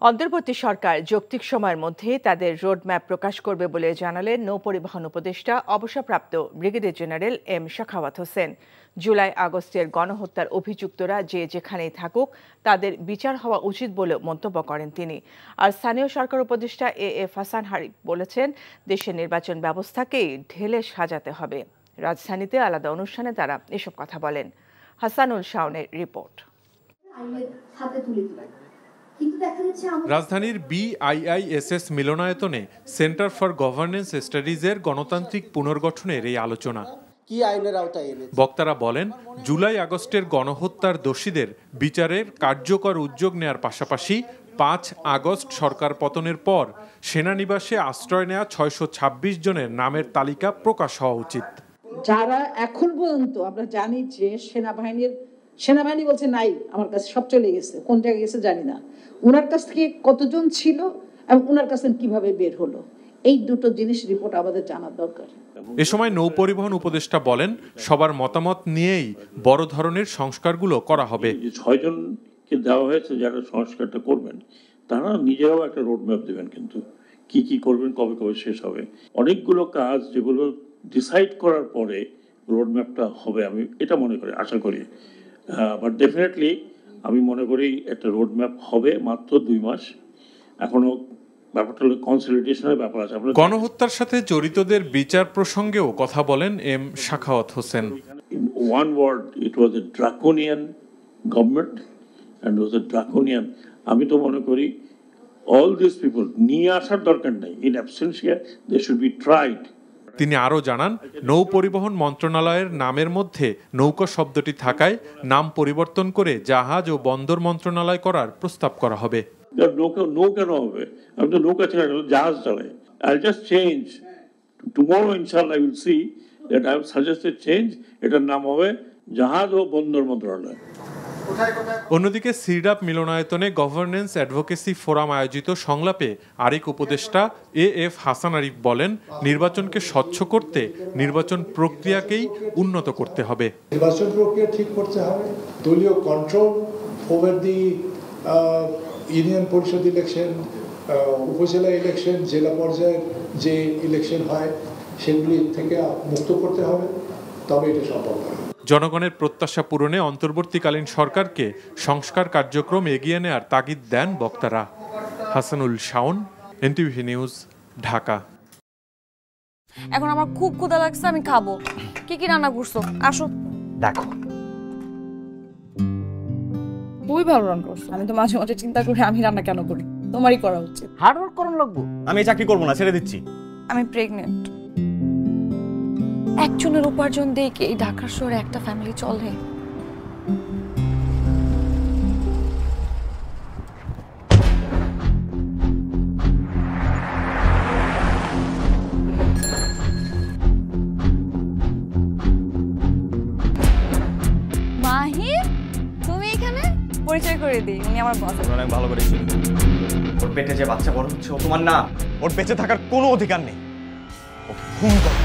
অন্তর্বর্তী সরকার যৌক্তিক সময়ের মধ্যে তাদের রোডম্যাপ প্রকাশ করবে বলে জানালেন নৌপরিবহন উপদেষ্টা অবসরপ্রাপ্ত brigadier general M Shakhawat Hossain. জুলাই আগস্টের গণহত্যার অভিযুক্তরা যে যেখানেই থাকুক তাদের বিচার হওয়া উচিত বলে মন্তব্য করেন তিনি। আর স্থানীয় সরকার উপদেষ্টা এএফ হাসান হারিক বলেছেন, দেশের নির্বাচন ব্যবস্থাকেই ঢেলে সাজাতে হবে। রাজধানীতে আলাদা অনুষ্ঠানে তারা এসব কথা বলেন। হাসানুল শাওনের রিপোর্ট। রাজধানীর বিআইআইএসএস মিলনায়তনে সেন্টার ফর গভর্নেন্স স্টাডিজের গণতান্ত্রিক পুনর্গঠনের এই আলোচনা। বক্তারা বলেন, জুলাই আগস্টের গণহত্যার দোষীদের বিচারের কার্যকর উদ্যোগ নেয়ার পাশাপাশি ৫ আগস্ট সরকার পতনের পর সেনানিবাসে আশ্রয় নেওয়া ৬২৬ জনের নামের তালিকা প্রকাশ হওয়া উচিত। যারা এখন পর্যন্ত আমরা জানি যে সেনাবাহিনী বলছে নাই, আমার কাছে সব চলে গেছে, কোন জায়গায় গেছে জানি না, ওনার কাছ থেকে কতজন ছিল এবং ওনার কাছে কিভাবে বের হলো, এই দুটো জিনিস রিপোর্ট আমাদের জানার দরকার। এ সময় নৌপরিবহন উপদেষ্টা বলেন, সবার মতামত নিয়েই বড় ধরনের সংস্কারগুলো করা হবে। ৬ জনকে দেওয়া হয়েছে যারা সংস্কারটা করবেন, তারা নিজেরাও একটা রোডম্যাপ দেবেন, কিন্তু কি কি করবেন, কবে কবে শেষ হবে, অনেকগুলো কাজ যেগুলো ডিসাইড করার পরে রোডম্যাপটা হবে, আমি এটা মনে করি, আশা করি। বাট ডেফিনেটলি আমি মনে করি একটা রোডম্যাপ হবে। মাত্র ২ মাস, এখনো ব্যাপারটা হলো কনসলিডেশনের ব্যাপার আছে। গণহত্যার সাথে জড়িতদের বিচার প্রসঙ্গেও কথা বলেন M Shakhawat Hossain. In one word, it was a draconian government and was a draconian. আমি তো মনে করি all these people নিয়ে আসার দরকার নেই, in absentia they should be tried. তিনি আরও জানান, নৌ পরিবহন মন্ত্রণালয়ের নামের মধ্যে নৌকা শব্দটি থাকায় নাম পরিবর্তন করে জাহাজ ও বন্দর মন্ত্রণালয় করার প্রস্তাব করা হবে। নৌকা হবে, আমি তো নৌকা চালাই, জাহাজ চালাই। I'll just change. Tomorrow, inshallah, I will see that I have suggested change. এটার নাম হবে জাহাজ ও বন্দর মন্ত্রণালয়। অন্যদিকে সিডাপ মিলনায়তনে গভর্নেন্স অ্যাডভোকেসি ফোরাম আয়োজিত সংলাপে আরেক উপদেষ্টা এএফ হাসান আরিফ বলেন, নির্বাচনকে স্বচ্ছ করতে নির্বাচন প্রক্রিয়াকেই উন্নত করতে হবে। নির্বাচন প্রক্রিয়া ঠিক করতে হবে, দলীয় কন্ট্রোল ওভার দি ইউনিয়ন পরিষদ ইলেকশন, উপজেলা ইলেকশন, জেলা পর্যায়ের যে ইলেকশন হয় সেগুলি থেকে মুক্ত করতে হবে, তবে এটা সম্ভব হবে। জনগণের প্রত্যাশা পূরণে অন্তর্বর্তীকালীন সরকারকে সংস্কার কার্যক্রম এগিয়ে নেয়ার তাগিদ দেন বক্তারা। Hasanul Shaon, NTV news, Dhaka. এখন আমার খুব ক্ষুধা লাগছে, আমি খাবো। কি কি রান্না করছো? আসো দেখো। খুবই ভালো রান্না করছো। আমি তো মাঝে মাঝে চিন্তা করি আমি রান্না কেন করি, তোমারই করা উচিত। হার্ড ওয়ার্ক করার লাগবো। আমি এই চাকরি করবো না, ছেড়ে দিচ্ছি। আমি প্রেগনেন্ট। একজনের উপার্জন দিয়ে কি এই ঢাকা শহরে একটা ফ্যামিলি চলে? মাহির, তুমি এখানে? পরিচয় করে দিই, উনি আমার বস। অনেক ভালো করে চিনি। ওর পেটে যে বাচ্চা বড় হচ্ছে ও তোমার না, ওর বেঁচে থাকার কোনো অধিকার নেই। ওকে খুন করো।